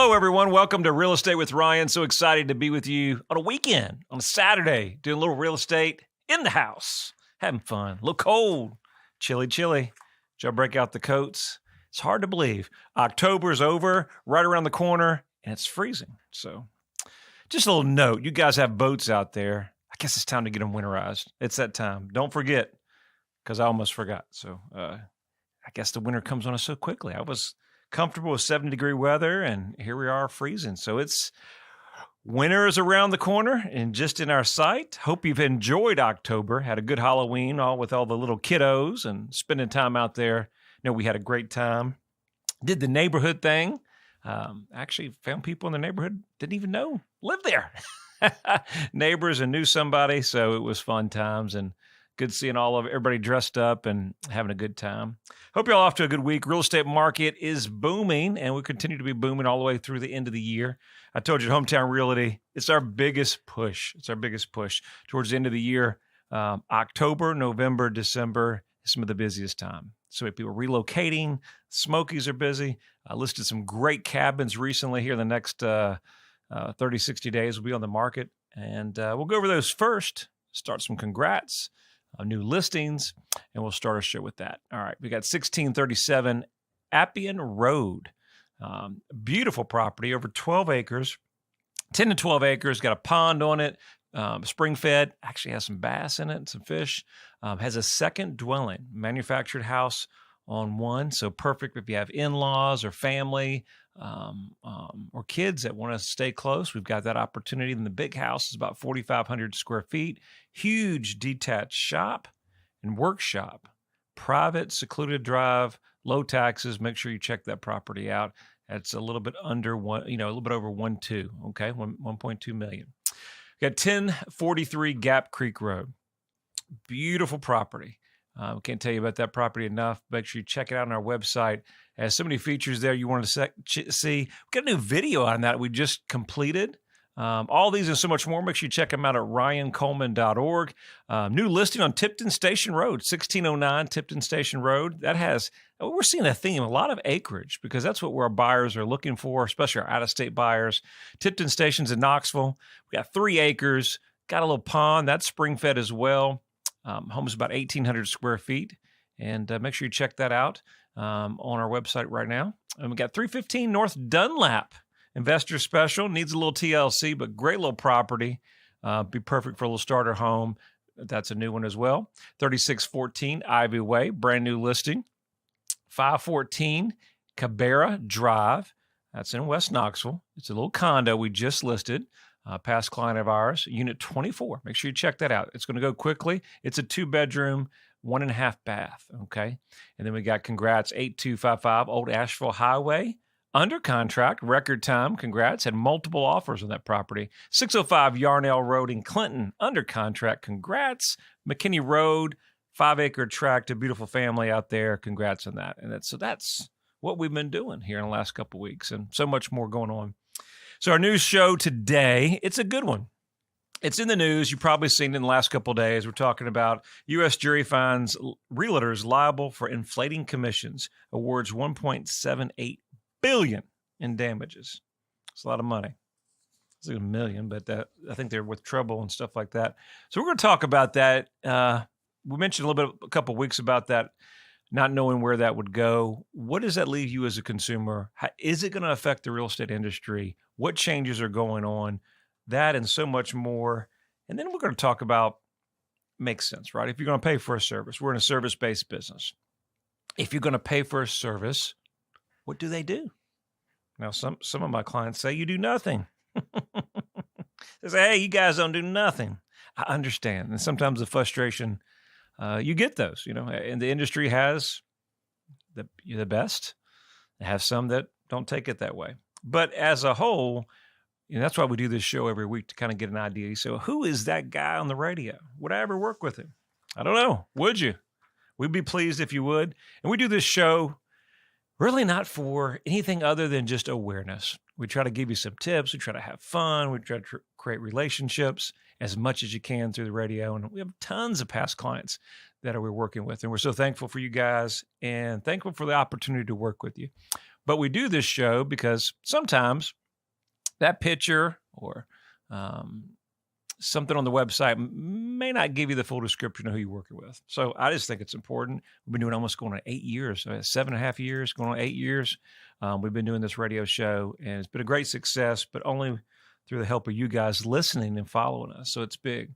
Hello, everyone. Welcome to Real Estate with Ryan. So excited to be with you on a weekend, on a Saturday, doing a little real estate in the house, having fun. A little cold, chilly. Did y'all break out the coats? It's hard to believe. October's over, right around the corner, and it's freezing. So just a little note. You guys have boats out there. I guess it's time to get them winterized. It's that time. Don't forget, because I almost forgot. So I guess the winter comes on us so quickly. I was comfortable with 70-degree weather, and here we are freezing. So winter is around the corner and just in our sight. Hope you've enjoyed October, had a good Halloween with all the little kiddos and spending time out there. We had a great time. Did the neighborhood thing. Actually found people in the neighborhood didn't even know lived there. Neighbors and knew somebody. So it was fun times and good seeing everybody dressed up and having a good time. Hope you're all off to a good week. Real estate market is booming and will continue to be booming all the way through the end of the year. I told you at Hometown Realty, it's our biggest push. It's our biggest push towards the end of the year. October, November, December is some of the busiest time. So if people are relocating, Smokies are busy. I listed some great cabins recently here in the next 30, 60 days will be on the market. And we'll go over those first, start some congrats. New listings, and we'll start our show with that. All right, we got 1637 Appian Road. Beautiful property, over 12 acres, 10 to 12 acres, got a pond on it, spring-fed, actually has some bass in it and some fish. Has a second dwelling, manufactured house on one, so perfect if you have in-laws or family or kids that want to stay close. We've got that opportunity. And the big house is about 4,500 square feet, huge detached shop and workshop, private, secluded drive, low taxes. Make sure you check that property out. That's a little bit under one, a little bit over 1.2, okay, 1.2 million. We got 1043 Gap Creek Road. Beautiful property. Can't tell you about that property enough. Make sure you check it out on our website. It has so many features there you want to see. We've got a new video on that we just completed. All these and so much more. Make sure you check them out at ryancoleman.org. New listing on Tipton Station Road, 1609 Tipton Station Road. We're seeing a theme, a lot of acreage, because that's what our buyers are looking for, especially our out-of-state buyers. Tipton Station's in Knoxville. We got 3 acres, got a little pond. That's spring-fed as well. Home is about 1,800 square feet, and make sure you check that out on our website right now. And we got 315 North Dunlap, investor special, needs a little TLC, but great little property. Be perfect for a little starter home. That's a new one as well. 3614 Ivy Way, brand new listing. 514 Cabrera Drive, that's in West Knoxville. It's a little condo we just listed. Past client of ours, unit 24. Make sure you check that out. It's going to go quickly. It's a 2-bedroom, 1.5 bath, okay? And then we got congrats, 8255 Old Asheville Highway, under contract, record time, congrats. Had multiple offers on that property. 605 Yarnell Road in Clinton, under contract, congrats. McKinney Road, 5-acre tract, a beautiful family out there, congrats on that. And that's what we've been doing here in the last couple of weeks, and so much more going on. So our news show today, it's a good one. It's in the news. You've probably seen it in the last couple of days. We're talking about U.S. jury finds realtors liable for inflating commissions, awards $1.78 billion in damages. It's a lot of money. It's like $1 million, but I think they're with trouble and stuff like that. So we're going to talk about that. We mentioned a couple of weeks about that, not knowing where that would go. What does that leave you as a consumer? How, is it going to affect the real estate industry? What changes are going on? That and so much more. And then we're going to talk about, makes sense, right? If you're going to pay for a service, we're in a service-based business. If you're going to pay for a service, what do they do? Now, some of my clients say you do nothing. They say, hey, you guys don't do nothing. I understand. And sometimes the frustration, you get those, and the industry has the best. It has some that don't take it that way. But as a whole, that's why we do this show every week, to kind of get an idea. So who is that guy on the radio? Would I ever work with him? I don't know. Would you? We'd be pleased if you would. And we do this show really not for anything other than just awareness. We try to give you some tips. We try to have fun. We try to create relationships as much as you can through the radio. And we have tons of past clients that we're working with. And we're so thankful for you guys and thankful for the opportunity to work with you. But we do this show because sometimes that picture or something on the website may not give you the full description of who you're working with. So I just think it's important. We've been doing almost going on 8 years, 7.5 years, going on 8 years. We've been doing this radio show, and it's been a great success, but only through the help of you guys listening and following us. So it's big.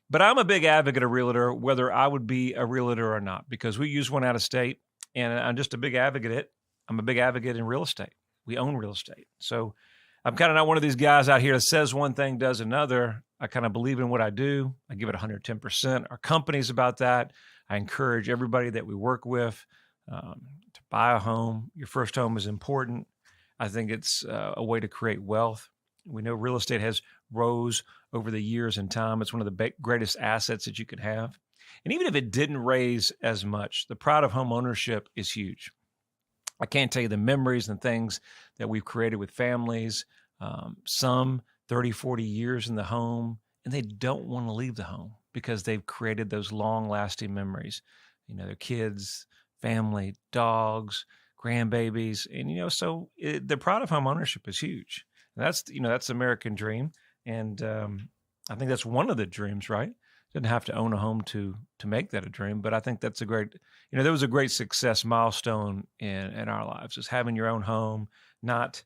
But I'm a big advocate of Realtor, whether I would be a Realtor or not, because we use one out of state, and I'm just a big advocate. I'm a big advocate in real estate. We own real estate. So I'm kind of not one of these guys out here that says one thing, does another. I kind of believe in what I do. I give it 110%. Our company's about that. I encourage everybody that we work with to buy a home. Your first home is important. I think it's a way to create wealth. We know real estate has rose over the years and time. It's one of the greatest assets that you could have. And even if it didn't raise as much, the pride of home ownership is huge. I can't tell you the memories and things that we've created with families, some 30, 40 years in the home, and they don't want to leave the home because they've created those long-lasting memories. You know, their kids, family, dogs, grandbabies, and, so the pride of home ownership is huge. And that's the American dream. And I think that's one of the dreams, right? Didn't have to own a home to make that a dream, but I think that's a great, there was a great success milestone in our lives, is having your own home, not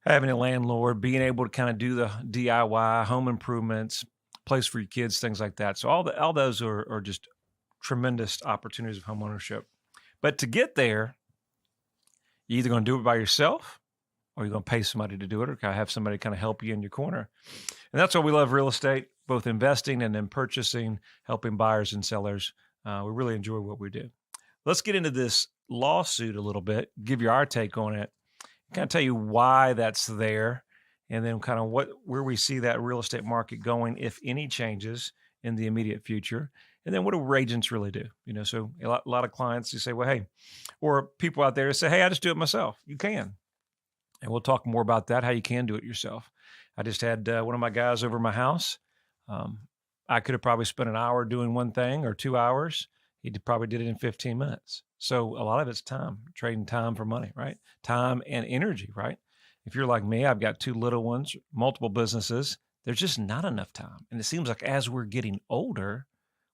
having a landlord, being able to kind of do the DIY, home improvements, place for your kids, things like that. So all those are just tremendous opportunities of home ownership. But to get there, you're either going to do it by yourself, or you're going to pay somebody to do it, or kind of have somebody kind of help you in your corner. And that's why we love real estate, both investing and then purchasing, helping buyers and sellers. We really enjoy what we do. Let's get into this lawsuit a little bit, give you our take on it, kind of tell you why that's there, and then kind of where we see that real estate market going, if any changes in the immediate future. And then what do agents really do? So a lot of clients, you say, well, hey, or people out there say, hey, I just do it myself. You can. And we'll talk more about that, how you can do it yourself. I just had one of my guys over my house. I could have probably spent an hour doing one thing or 2 hours. He probably did it in 15 minutes. So a lot of it's time, trading time for money, right? Time and energy, right? If you're like me, I've got 2 little ones, multiple businesses. There's just not enough time. And it seems like as we're getting older,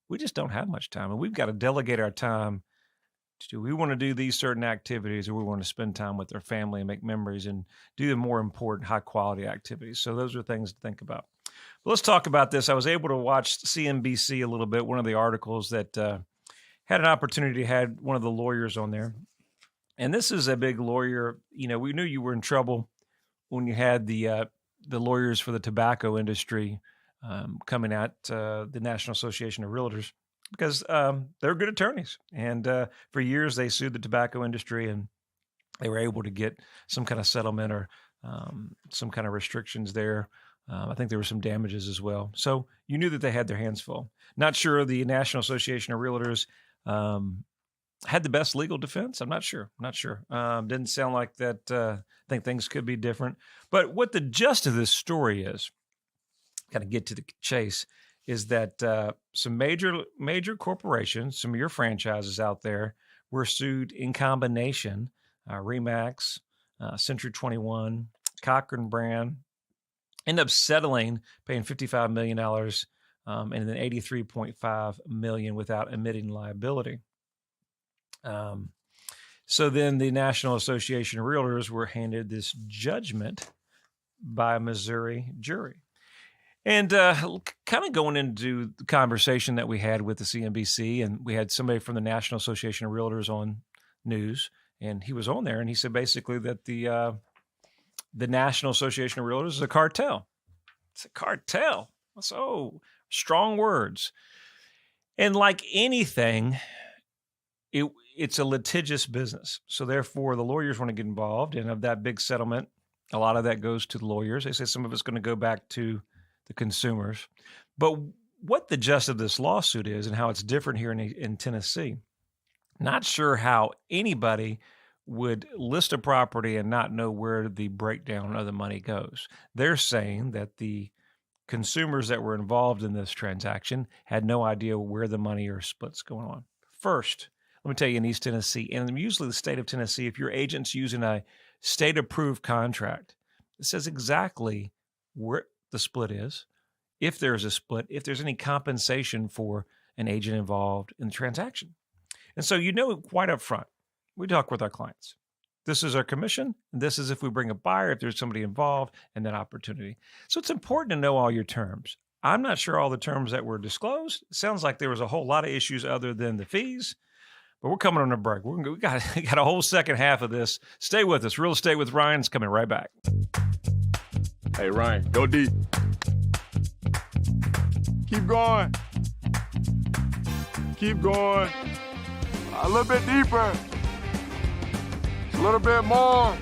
we just don't have much time. And we've got to delegate our time. Do we want to do these certain activities, or we want to spend time with our family and make memories and do the more important high quality activities? So those are things to think about. But let's talk about this. I was able to watch CNBC a little bit, one of the articles that had an opportunity, had one of the lawyers on there. And this is a big lawyer. We knew you were in trouble when you had the lawyers for the tobacco industry coming at the National Association of Realtors, because they're good attorneys. And for years, they sued the tobacco industry, and they were able to get some kind of settlement or some kind of restrictions there. I think there were some damages as well. So you knew that they had their hands full. Not sure the National Association of Realtors had the best legal defense. I'm not sure. Didn't sound like that. I think things could be different. But what the gist of this story is, kind of get to the chase, is that some major corporations, some of your franchises out there, were sued in combination. Remax, Century 21, Cochran Brand, end up settling, paying $55 million, and then $83.5 million without admitting liability. So then the National Association of Realtors were handed this judgment by a Missouri jury. And kind of going into the conversation that we had with the CNBC, and we had somebody from the National Association of Realtors on news, and he was on there, and he said basically that the National Association of Realtors is a cartel. It's a cartel. So strong words. And like anything, it's a litigious business. So therefore, the lawyers want to get involved, and of that big settlement, a lot of that goes to the lawyers. They say some of it's going to go back to the consumers. But what the gist of this lawsuit is and how it's different here in Tennessee, not sure how anybody would list a property and not know where the breakdown of the money goes. They're saying that the consumers that were involved in this transaction had no idea where the money or split's going on. First, Let me tell you, in East Tennessee, and usually the state of Tennessee, if your agent's using a state-approved contract, it says exactly where the split is, if there's a split, if there's any compensation for an agent involved in the transaction. And so quite up front, we talk with our clients. This is our commission, and this is if we bring a buyer, if there's somebody involved, and that opportunity. So it's important to know all your terms. I'm not sure all the terms that were disclosed. It sounds like there was a whole lot of issues other than the fees, but we're coming on a break. We got a whole second half of this. Stay with us. Real Estate with Ryan's coming right back. Hey, Ryan, go deep. Keep going. Keep going. A little bit deeper. A little bit more.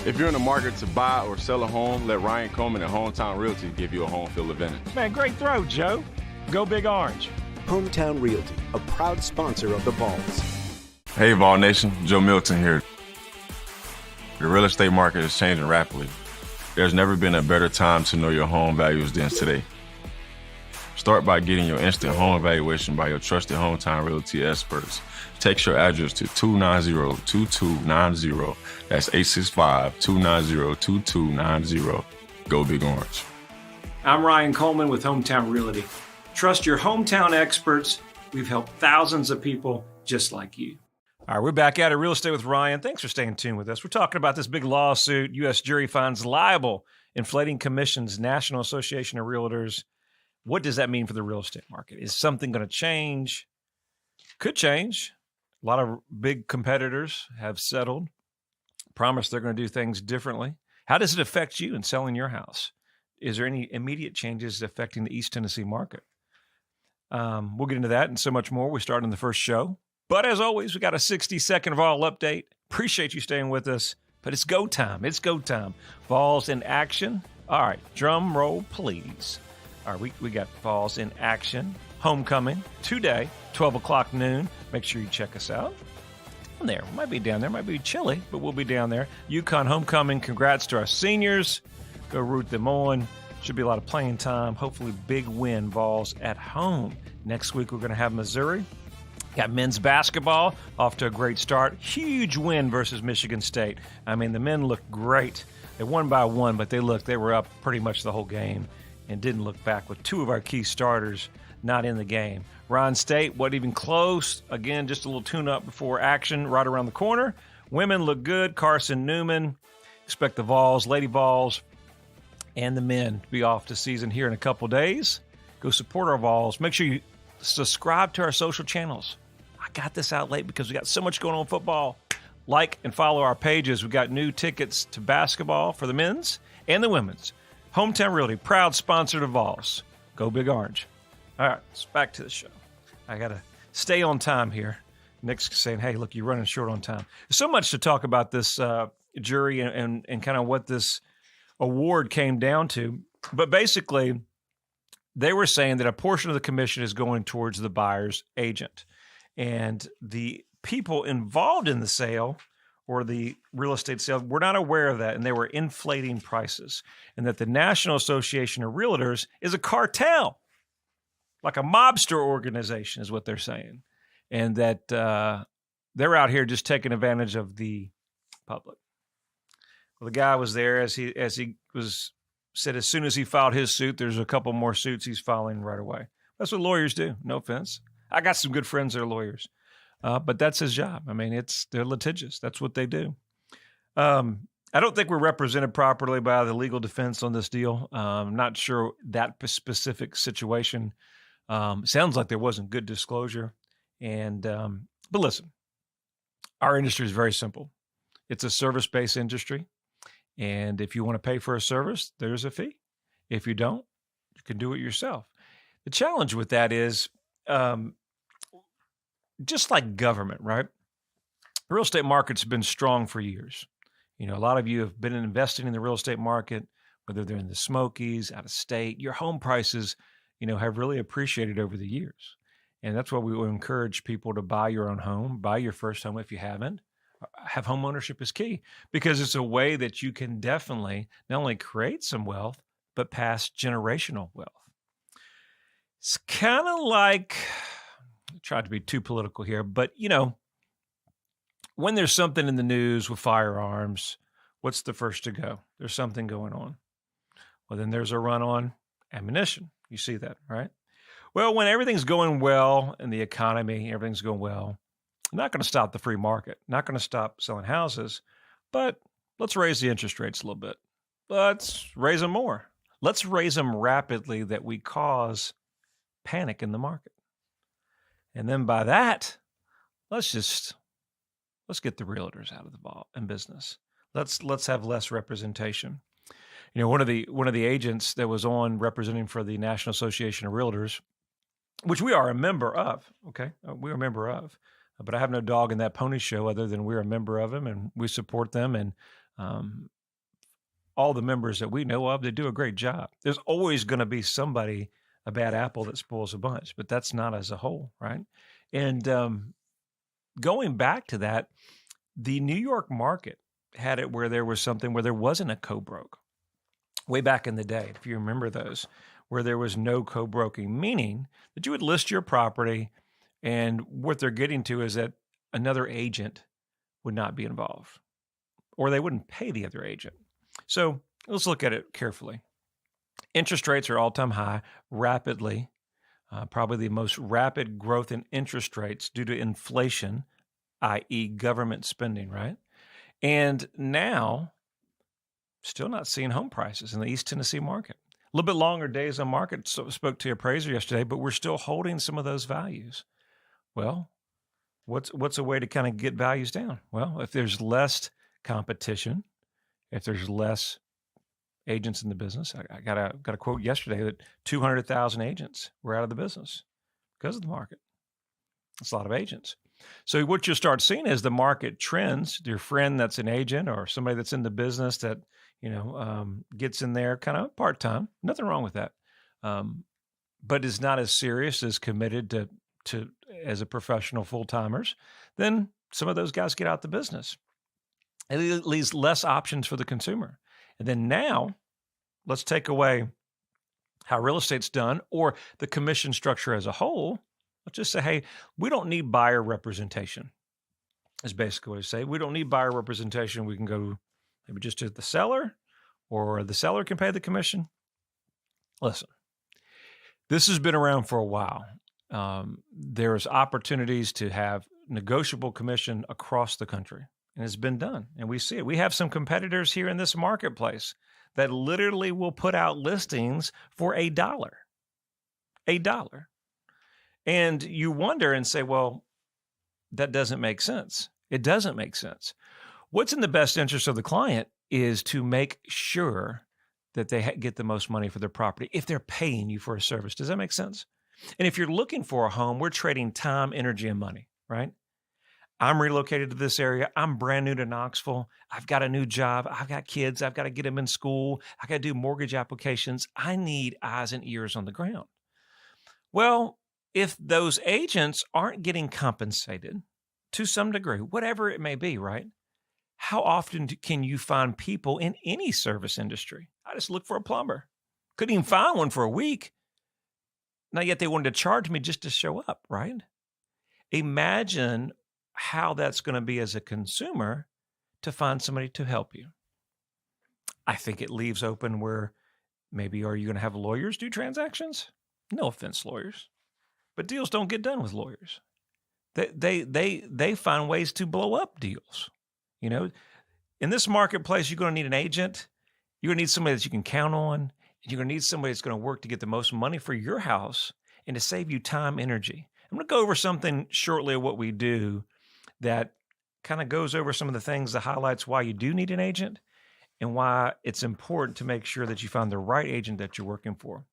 If you're in the market to buy or sell a home, let Ryan Coleman at Hometown Realty give you a home field advantage. Man, great throw, Joe. Go Big Orange. Hometown Realty, a proud sponsor of the Vols. Hey, Vol Nation, Joe Milton here. The real estate market is changing rapidly. There's never been a better time to know your home values than today. Start by getting your instant home evaluation by your trusted Hometown Realty experts. Text your address to 290-2290. That's 865-290-2290. Go Big Orange. I'm Ryan Coleman with Hometown Realty. Trust your hometown experts. We've helped thousands of people just like you. All right, we're back at it. Real Estate with Ryan. Thanks for staying tuned with us. We're talking about this big lawsuit. U.S. jury finds liable, inflating commissions, National Association of Realtors. What does that mean for the real estate market? Is something going to change? Could change. A lot of big competitors have settled, promised they're going to do things differently. How does it affect you in selling your house? Is there any immediate changes affecting the East Tennessee market? We'll get into that and so much more. We start in the first show. But as always, we got a 60-second Vol update. Appreciate you staying with us. But it's go time. It's go time. Vols in action. All right, drum roll, please. All right, we got Vols in action. Homecoming today, 12 o'clock noon. Make sure you check us out. Down there. We might be down there. Might be chilly, but we'll be down there. UConn Homecoming. Congrats to our seniors. Go root them on. Should be a lot of playing time. Hopefully big win, Vols at home. Next week we're going to have Missouri. Got men's basketball off to a great start. Huge win versus Michigan State. I mean, the men looked great. They won by one, but they were up pretty much the whole game and didn't look back with two of our key starters not in the game. Ryan State wasn't even close. Again, just a little tune-up before action right around the corner. Women look good. Carson Newman. Expect the Vols, Lady Vols, and the men to be off the season here in a couple days. Go support our Vols. Make sure you subscribe to our social channels. I got this out late because we got so much going on in football. Like and follow our pages. We got new tickets to basketball for the men's and the women's. Hometown Realty, proud sponsor of Vols. Go Big Orange. All right, let's back to the show. I got to stay on time here. Nick's saying, hey, look, you're running short on time. There's so much to talk about this jury and kind of what this award came down to. But basically, they were saying that a portion of the commission is going towards the buyer's agent. And the people involved in the sale or the real estate sale were not aware of that, and they were inflating prices. And that the National Association of Realtors is a cartel, like a mobster organization is what they're saying. And that they're out here just taking advantage of the public. Well, the guy was there as he said as soon as he filed his suit, there's a couple more suits he's filing right away. That's what lawyers do. No offense. I got some good friends that are lawyers, but that's his job. I mean, they're litigious. That's what they do. I don't think we're represented properly by the legal defense on this deal. I'm not sure that specific situation. Sounds like there wasn't good disclosure. But listen, our industry is very simple. It's a service-based industry. And if you want to pay for a service, there's a fee. If you don't, you can do it yourself. The challenge with that is, just like government, right? The real estate market's been strong for years. You know, a lot of you have been investing in the real estate market, whether they're in the Smokies, out of state. Your home prices, have really appreciated over the years. And that's why we will encourage people to buy your own home, buy your first home if you haven't. Have home ownership is key because it's a way that you can definitely not only create some wealth, but pass generational wealth. It's kind of like, I tried to be too political here, but when there's something in the news with firearms, what's the first to go? There's something going on. Well, then there's a run on ammunition. You see that, right? Well, when everything's going well in the economy, everything's going well, I'm not going to stop the free market, not going to stop selling houses, but let's raise the interest rates a little bit. Let's raise them more. Let's raise them rapidly that we cause panic in the market. And then by that, let's get the realtors out of the ball in business. Let's have less representation. One of the agents that was on representing for the National Association of Realtors, which we are a member of, okay? We're a member of, but I have no dog in that pony show other than we're a member of them and we support them. And all the members that we know of, they do a great job. There's always going to be somebody, a bad apple that spoils a bunch, but that's not as a whole, right? And going back to that, the New York market had it where there was something where there wasn't a co-broke. Way back in the day, if you remember those, where there was no co-broking, meaning that you would list your property and what they're getting to is that another agent would not be involved or they wouldn't pay the other agent. So let's look at it carefully. Interest rates are all-time high, rapidly, probably the most rapid growth in interest rates due to inflation, i.e. government spending, right? And now, still not seeing home prices in the East Tennessee market. A little bit longer days on market. So spoke to your appraiser yesterday, but we're still holding some of those values. Well, what's a way to kind of get values down? Well, if there's less competition, if there's less agents in the business, I got a quote yesterday that 200,000 agents were out of the business because of the market. That's a lot of agents. So what you'll start seeing is the market trends. Your friend that's an agent or somebody that's in the business that gets in there kind of part-time. Nothing wrong with that. But is not as serious as committed to as a professional full-timers, then some of those guys get out the business. It leaves less options for the consumer. And then now let's take away how real estate's done or the commission structure as a whole. Let's just say, hey, we don't need buyer representation. Is basically what I say. We don't need buyer representation. We can go maybe just to the seller or the seller can pay the commission. Listen, this has been around for a while. There's opportunities to have negotiable commission across the country, and it's been done, and we see it. We have some competitors here in this marketplace that literally will put out listings for $1. $1. And you wonder and say, well, that doesn't make sense. It doesn't make sense. What's in the best interest of the client is to make sure that they get the most money for their property if they're paying you for a service. Does that make sense? And if you're looking for a home, we're trading time, energy, and money, right? I'm relocated to this area. I'm brand new to Knoxville. I've got a new job. I've got kids. I've got to get them in school. I got to do mortgage applications. I need eyes and ears on the ground. Well, if those agents aren't getting compensated to some degree, whatever it may be, right? How often can you find people in any service industry? I just looked for a plumber. Couldn't even find one for a week. Not yet they wanted to charge me just to show up, right? Imagine how that's going to be as a consumer to find somebody to help you. I think it leaves open where maybe are you going to have lawyers do transactions? No offense, lawyers. But deals don't get done with lawyers. They find ways to blow up deals. In this marketplace, you're going to need an agent. You're going to need somebody that you can count on. And you're going to need somebody that's going to work to get the most money for your house and to save you time, energy. I'm going to go over something shortly of what we do that kind of goes over some of the things that highlights why you do need an agent and why it's important to make sure that you find the right agent that you're working for.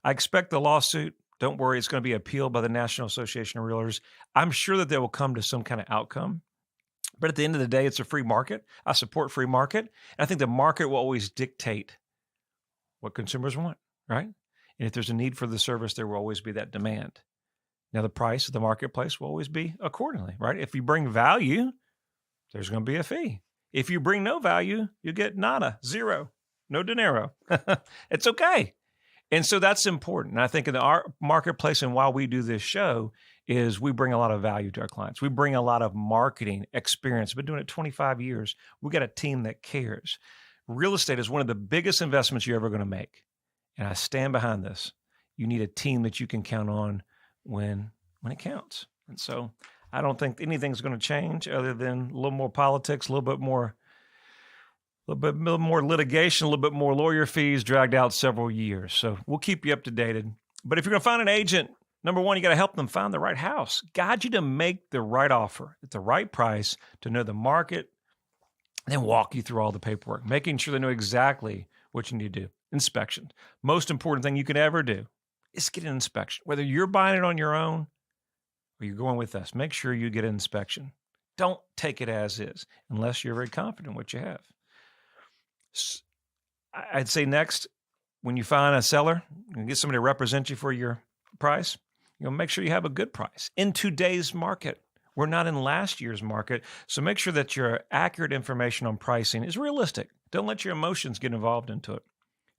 I expect the lawsuit. Don't worry, it's going to be appealed by the National Association of Realtors. I'm sure that they will come to some kind of outcome. But at the end of the day, it's a free market. I support free market. And I think the market will always dictate what consumers want, right? And if there's a need for the service, there will always be that demand. Now, the price of the marketplace will always be accordingly, right? If you bring value, there's going to be a fee. If you bring no value, you get nada, zero, no dinero. It's okay. And so that's important. And I think in our marketplace and while we do this show is we bring a lot of value to our clients. We bring a lot of marketing experience. I've been doing it 25 years. We got a team that cares. Real estate is one of the biggest investments you're ever going to make. And I stand behind this. You need a team that you can count on when it counts. And so I don't think anything's going to change other than a little more politics, a little bit more litigation, a little bit more lawyer fees dragged out several years. So we'll keep you up to date. But if you're going to find an agent, number one, you got to help them find the right house, guide you to make the right offer at the right price, to know the market, and then walk you through all the paperwork, making sure they know exactly what you need to do. Inspection. Most important thing you can ever do is get an inspection. Whether you're buying it on your own or you're going with us, make sure you get an inspection. Don't take it as is unless you're very confident in what you have. I'd say next, when you find a seller, you get somebody to represent you for your price, make sure you have a good price. In today's market, we're not in last year's market, so make sure that your accurate information on pricing is realistic. Don't let your emotions get involved into it.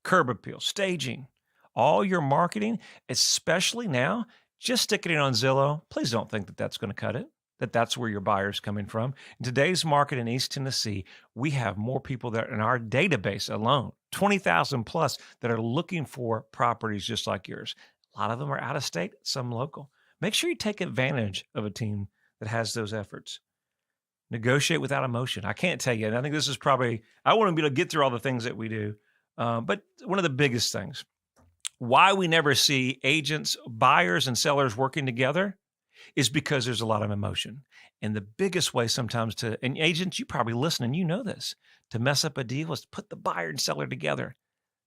Curb appeal, staging, all your marketing, especially now, just sticking it on Zillow. Please don't think that that's going to cut it, that that's where your buyer's coming from. In today's market in East Tennessee, we have more people that in our database alone, 20,000 plus, that are looking for properties just like yours. A lot of them are out of state, some local. Make sure you take advantage of a team that has those efforts. Negotiate without emotion. I can't tell you, and I think this is probably, I want to be able to get through all the things that we do, but one of the biggest things, why we never see agents, buyers, and sellers working together is because there's a lot of emotion. And the biggest way sometimes and agents, you probably listen and you know this, to mess up a deal is to put the buyer and seller together.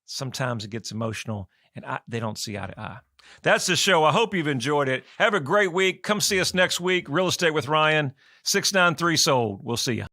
Sometimes it gets emotional and they don't see eye to eye. That's the show. I hope you've enjoyed it. Have a great week. Come see us next week. Real Estate with Ryan, 693 Sold. We'll see you.